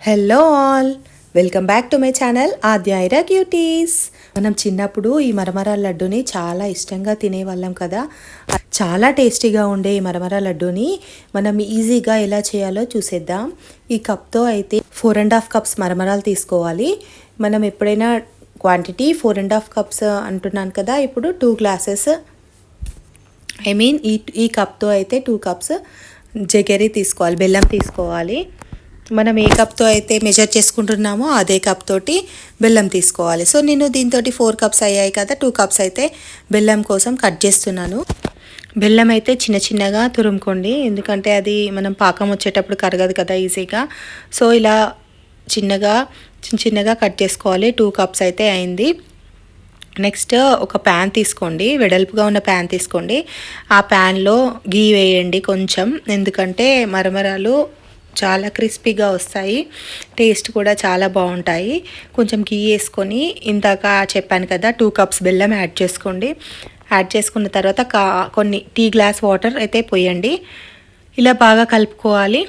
Hello all, welcome back to my channel ఆద్యాయిరా cuties. మనం చిన్నప్పుడు ఈ మరమరాల లడ్డూని చాలా ఇష్టంగా తినేవాళ్ళం కదా. చాలా టేస్టీగా ఉండే ఈ మరమరాల లడ్డూని మనం ఈజీగా ఎలా చేయాలో చూసేద్దాం. ఈ కప్తో అయితే 4.5 కప్స్ మరమరాలు తీసుకోవాలి. మనం ఎప్పుడైనా క్వాంటిటీ 4.5 కప్స్ అంటున్నాను కదా, ఇప్పుడు 2 గ్లాసెస్ ఈ కప్తో అయితే 2 కప్స్ జగరి తీసుకోవాలి, బెల్లం తీసుకోవాలి. మనం ఏ కప్తో అయితే మెజర్ చేసుకుంటున్నామో అదే కప్ తోటి బెల్లం తీసుకోవాలి. సో నేను దీంతో 4 కప్స్ అయ్యాయి కదా, 2 కప్స్ అయితే బెల్లం కోసం కట్ చేస్తున్నాను. బెల్లం అయితే చిన్న చిన్నగా తురుముకోండి, ఎందుకంటే అది మనం పాకం వచ్చేటప్పుడు కరగదు కదా ఈజీగా. సో ఇలా చిన్నగా కట్ చేసుకోవాలి. 2 కప్స్ అయితే అయింది. నెక్స్ట్ ఒక ప్యాన్ తీసుకోండి, వెడల్పుగా ఉన్న ప్యాన్ తీసుకోండి. ఆ ప్యాన్లో గీ వేయండి కొంచెం, ఎందుకంటే మరమరాలు చాలా క్రిస్పీగా వస్తాయి, టేస్ట్ కూడా చాలా బాగుంటాయి. కొంచెం గీ వేసుకొని ఇందాక చెప్పాను కదా 2 కప్స్ బెల్లం యాడ్ చేసుకోండి. యాడ్ చేసుకున్న తర్వాత కొన్ని టీ గ్లాస్ వాటర్ అయితే పోయండి. ఇలా బాగా కలుపుకోవాలి.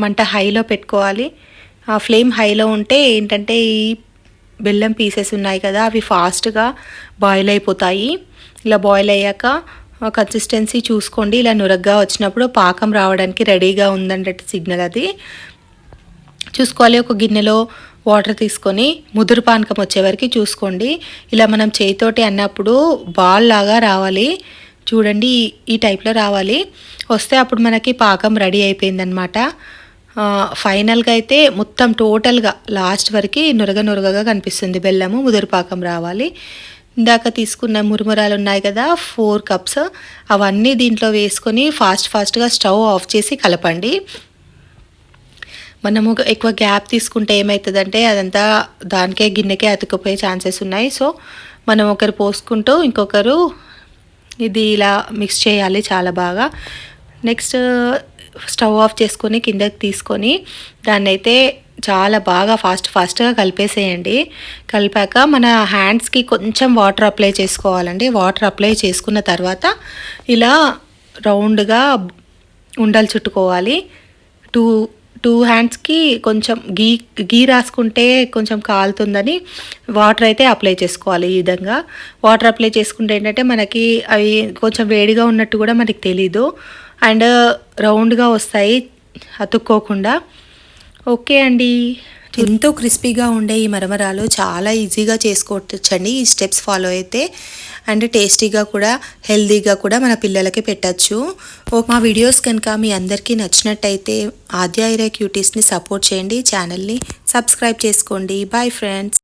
మంట హైలో పెట్టుకోవాలి. ఆ ఫ్లేమ్ హైలో ఉంటే ఏంటంటే ఈ బెల్లం పీసెస్ ఉన్నాయి కదా, అవి ఫాస్ట్గా బాయిల్ అయిపోతాయి. ఇలా బాయిల్ అయ్యాక కన్సిస్టెన్సీ చూసుకోండి. ఇలా నురగ్గా వచ్చినప్పుడు పాకం రావడానికి రెడీగా ఉందన్నట్టు సిగ్నల్ అది చూసుకోవాలి. ఒక గిన్నెలో వాటర్ తీసుకొని ముదురు పానకం వచ్చే వరకు చూసుకోండి. ఇలా మనం చేతితోటి అన్నప్పుడు బాల్ లాగా రావాలి, చూడండి ఈ టైప్లో రావాలి. వస్తే అప్పుడు మనకి పాకం రెడీ అయిపోయిందనమాట. ఫైనల్గా అయితే మొత్తం టోటల్గా లాస్ట్ వరకు నురగగా కనిపిస్తుంది బెల్లము. ముదురు పాకం రావాలి. ఇందాక తీసుకున్న మురుమురాలు ఉన్నాయి కదా 4 కప్స్, అవన్నీ దీంట్లో వేసుకొని ఫాస్ట్గా స్టవ్ ఆఫ్ చేసి కలపండి. మనము ఎక్కువ గ్యాప్ తీసుకుంటే ఏమవుతుందంటే అదంతా దానికే గిన్నెకే అతుక్కుపోయే ఛాన్సెస్ ఉన్నాయి. సో మనం ఒకరు పోసుకుంటూ ఇంకొకరు ఇది ఇలా మిక్స్ చేయాలి చాలా బాగా. నెక్స్ట్ స్టవ్ ఆఫ్ చేసుకొని కిందకి తీసుకొని దాన్ని అయితే చాలా బాగా ఫాస్ట్గా కలిపేసేయండి. కలిపాక మన హ్యాండ్స్కి కొంచెం వాటర్ అప్లై చేసుకోవాలండి. వాటర్ అప్లై చేసుకున్న తర్వాత ఇలా రౌండ్గా ఉండలు చుట్టుకోవాలి. టూ హ్యాండ్స్కి కొంచెం గీ రాసుకుంటే కొంచెం కాలుతుందని వాటర్ అయితే అప్లై చేసుకోవాలి. ఈ విధంగా వాటర్ అప్లై చేసుకుంటే ఏంటంటే మనకి అవి కొంచెం వేడిగా ఉన్నట్టు కూడా మనకి తెలీదు, అండ్ రౌండ్గా వస్తాయి అతుక్కోకుండా. ఓకే అండి, ఎంతో క్రిస్పీగా ఉండే ఈ మరమరాలు చాలా ఈజీగా చేసుకోవచ్చండి ఈ స్టెప్స్ ఫాలో అయితే. అండ్ టేస్టీగా కూడా హెల్తీగా కూడా మన పిల్లలకి పెట్టచ్చు. మా వీడియోస్ కనుక మీ అందరికీ నచ్చినట్టయితే ఆద్యాయిరా క్యూటీస్ని సపోర్ట్ చేయండి, ఛానల్ని సబ్స్క్రైబ్ చేసుకోండి. Bye friends.